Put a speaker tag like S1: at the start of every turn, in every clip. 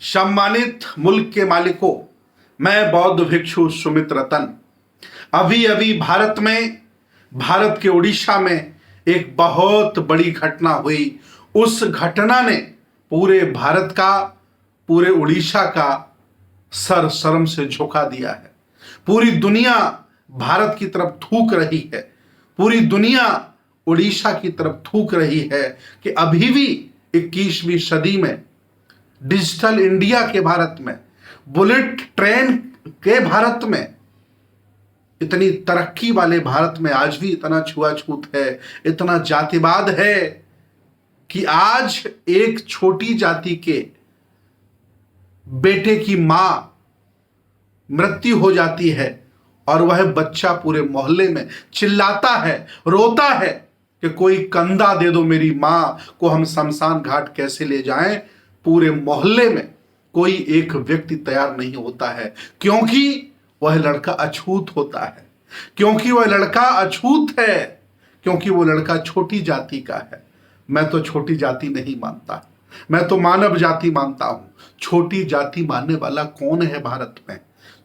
S1: सम्मानित मुल्क के मालिकों, मैं बौद्ध भिक्षु सुमित रतन। अभी अभी भारत के उड़ीसा में एक बहुत बड़ी घटना हुई। उस घटना ने पूरे भारत का, पूरे उड़ीसा का सर शर्म से झुका दिया है। पूरी दुनिया भारत की तरफ थूक रही है, पूरी दुनिया उड़ीसा की तरफ थूक रही है कि अभी भी 21वीं सदी में, डिजिटल इंडिया के भारत में, बुलेट ट्रेन के भारत में, इतनी तरक्की वाले भारत में आज भी इतना छुआछूत है, इतना जातिवाद है कि आज एक छोटी जाति के बेटे की मां मृत्यु हो जाती है और वह बच्चा पूरे मोहल्ले में चिल्लाता है, रोता है कि कोई कंधा दे दो, मेरी मां को हम शमशान घाट कैसे ले जाएं। पूरे मोहल्ले में कोई एक व्यक्ति तैयार नहीं होता है, क्योंकि वह लड़का अछूत होता है, क्योंकि वह लड़का अछूत है, क्योंकि वो लड़का छोटी जाति का है। मैं तो छोटी जाति नहीं मानता, मैं तो मानव जाति मानता हूं। छोटी जाति मानने वाला कौन है भारत में?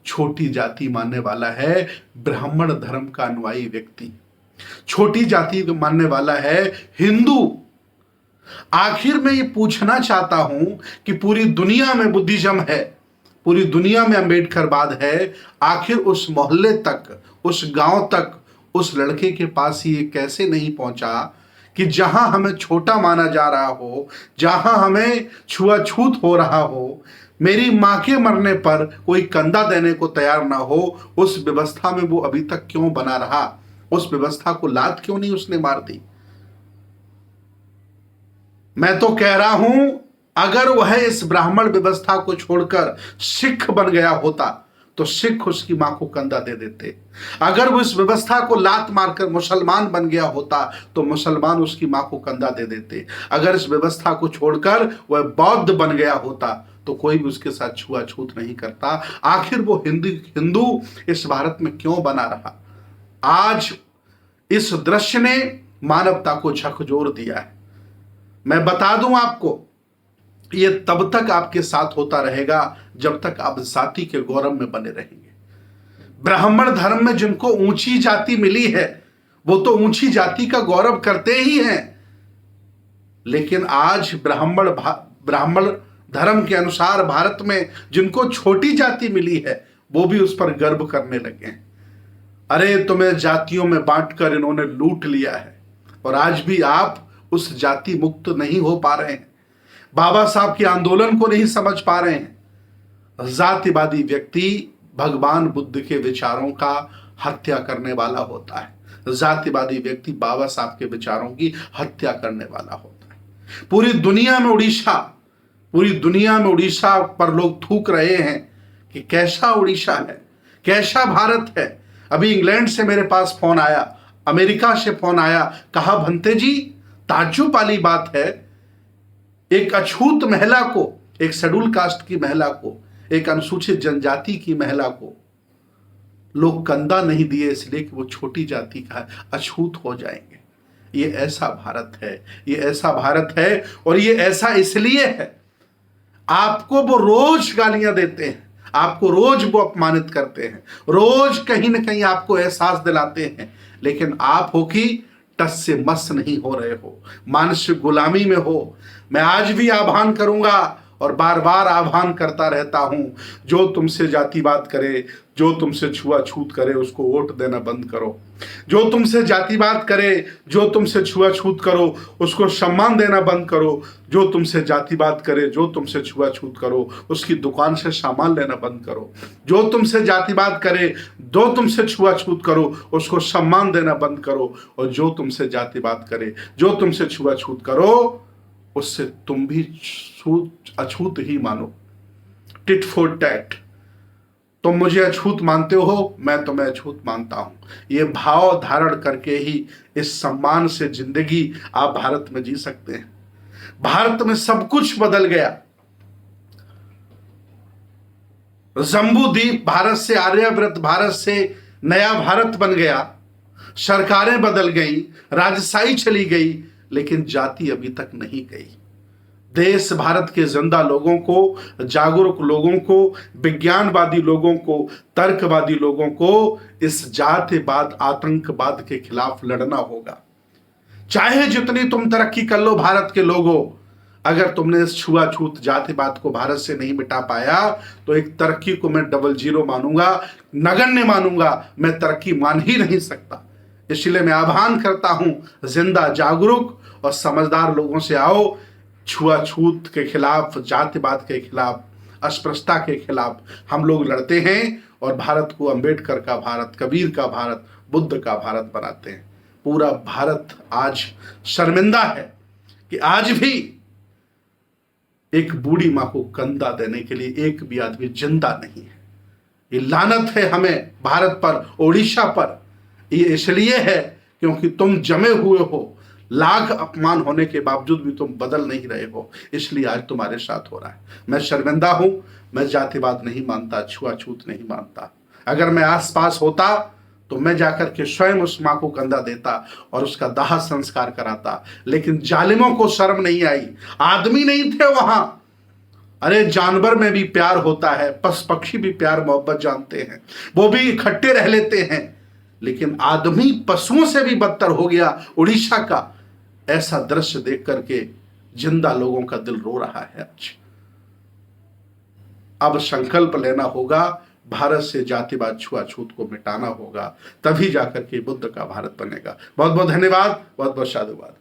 S1: छोटी जाति मानने वाला है ब्राह्मण धर्म का अनुयायी व्यक्ति, छोटी जाति मानने वाला है हिंदू। आखिर मैं ये पूछना चाहता हूं कि पूरी दुनिया में बुद्धिज्म है, पूरी दुनिया में अंबेडकरवाद है, आखिर उस मोहल्ले तक, उस गांव तक, उस लड़के के पास ये कैसे नहीं पहुंचा कि जहां हमें छोटा माना जा रहा हो, जहां हमें छुआछूत हो रहा हो, मेरी मां के मरने पर कोई कंधा देने को तैयार ना हो, उस व्यवस्था में वो अभी तक क्यों बना रहा? उस व्यवस्था को लात क्यों नहीं उसने मार दी? मैं तो कह रहा हूं, अगर वह इस ब्राह्मण व्यवस्था को छोड़कर सिख बन गया होता तो सिख उसकी मां को कंधा दे देते। अगर वो इस व्यवस्था को लात मारकर मुसलमान बन गया होता तो मुसलमान उसकी मां को कंधा दे देते। अगर इस व्यवस्था को छोड़कर वह बौद्ध बन गया होता तो कोई भी उसके साथ छुआछूत नहीं करता। आखिर वो हिंदू इस भारत में क्यों बना रहा? आज इस दृश्य ने मानवता को झकझोर दिया है। मैं बता दूं आपको, ये तब तक आपके साथ होता रहेगा जब तक आप जाति के गौरव में बने रहेंगे। ब्राह्मण धर्म में जिनको ऊंची जाति मिली है वो तो ऊंची जाति का गौरव करते ही हैं, लेकिन आज ब्राह्मण धर्म के अनुसार भारत में जिनको छोटी जाति मिली है वो भी उस पर गर्व करने लगे हैं। अरे तुम्हें जातियों में बांटकर इन्होंने लूट लिया है और आज भी आप उस जाति मुक्त नहीं हो पा रहे हैं, बाबा साहब के आंदोलन को नहीं समझ पा रहे हैं। जातिवादी व्यक्ति भगवान बुद्ध के विचारों का हत्या करने वाला होता है, जातिवादी व्यक्ति बाबा साहब के विचारों की हत्या करने वाला होता है। पूरी दुनिया में उड़ीसा पर लोग थूक रहे हैं कि कैसा उड़ीसा है, कैसा भारत है। अभी इंग्लैंड से मेरे पास फोन आया, अमेरिका से फोन आया, कहा भंते जी ताज्जुब वाली बात है, एक अछूत महिला को, एक शेड्यूल कास्ट की महिला को, एक अनुसूचित जनजाति की महिला को लोग कंधा नहीं दिए इसलिए कि वो छोटी जाति का है, अछूत हो जाएंगे। ये ऐसा भारत है, ये ऐसा भारत है, और ये ऐसा इसलिए है, आपको वो रोज गालियां देते हैं, आपको रोज वो अपमानित करते हैं, रोज कहीं ना कहीं आपको एहसास दिलाते हैं, लेकिन आप हो कि टस से मस नहीं हो रहे हो, मानसिक गुलामी में हो। मैं आज भी आह्वान करूंगा और बार बार आह्वान करता रहता हूं, जो तुमसे जातिवाद करे, जो तुमसे छुआछूत करे, उसको वोट देना बंद करो। जो तुमसे जातिवाद करे, जो तुमसे छुआछूत करो, उसको सम्मान देना बंद करो। जो तुमसे जातिवाद करे, जो तुमसे छुआछूत करो, उसकी दुकान से सामान लेना बंद करो। जो तुमसे जातिवाद करे, जो तुमसे छुआछूत करो, उसको सम्मान देना बंद करो। और जो तुमसे जातिवाद करे, जो तुमसे छुआछूत करो, उससे तुम भी अछूत ही मानो। Tit for tat. तुम मुझे अछूत मानते हो, मैं तुम्हें अछूत मानता हूं। ये भाव धारण करके ही इस सम्मान से जिंदगी आप भारत में जी सकते हैं। भारत में सब कुछ बदल गया। जम्बूद्वीप भारत से, आर्यव्रत भारत से नया भारत बन गया। सरकारें बदल गई, राजशाही चली गई, लेकिन जाति अभी तक नहीं गई। देश भारत के जिंदा लोगों को, जागरूक लोगों को, विज्ञानवादी लोगों को, तर्कवादी लोगों को इस जातिवाद आतंकवाद के खिलाफ लड़ना होगा। चाहे जितनी तुम तरक्की कर लो भारत के लोगों, अगर तुमने इस छुआछूत जातिवाद को भारत से नहीं मिटा पाया तो एक तरक्की को मैं डबल जीरो मानूंगा, नगण्य मानूंगा, मैं तरक्की मान ही नहीं सकता। इसलिए मैं आह्वान करता हूं, जिंदा जागरूक और समझदार लोगों से आओ, छुआछूत के खिलाफ, जातिवाद के खिलाफ, अस्पृश्यता के खिलाफ हम लोग लड़ते हैं और भारत को अंबेडकर का भारत, कबीर का भारत, बुद्ध का भारत बनाते हैं। पूरा भारत आज शर्मिंदा है कि आज भी एक बूढ़ी मां को कंधा देने के लिए एक भी आदमी जिंदा नहीं है। ये लानत है हमें भारत पर, ओडिशा पर। ये इसलिए है क्योंकि तुम जमे हुए हो, लाख अपमान होने के बावजूद भी तुम बदल नहीं रहे हो, इसलिए आज तुम्हारे साथ हो रहा है। मैं शर्मिंदा हूं, मैं जातिवाद नहीं मानता, छुआछूत नहीं मानता। अगर मैं आसपास होता तो मैं जाकर के स्वयं उस मां को कंधा देता और उसका दाह संस्कार कराता, लेकिन जालिमों को शर्म नहीं आई, आदमी नहीं थे वहां। अरे जानवर में भी प्यार होता है, पशु पक्षी भी प्यार मोहब्बत जानते हैं, वो भी इकट्ठे रह लेते हैं, लेकिन आदमी पशुओं से भी बदतर हो गया। उड़ीसा का ऐसा दृश्य देख करके जिंदा लोगों का दिल रो रहा है आज। अब संकल्प लेना होगा, भारत से जातिवाद छुआछूत को मिटाना होगा, तभी जाकर के बुद्ध का भारत बनेगा। बहुत बहुत धन्यवाद, बहुत बहुत साधुवाद।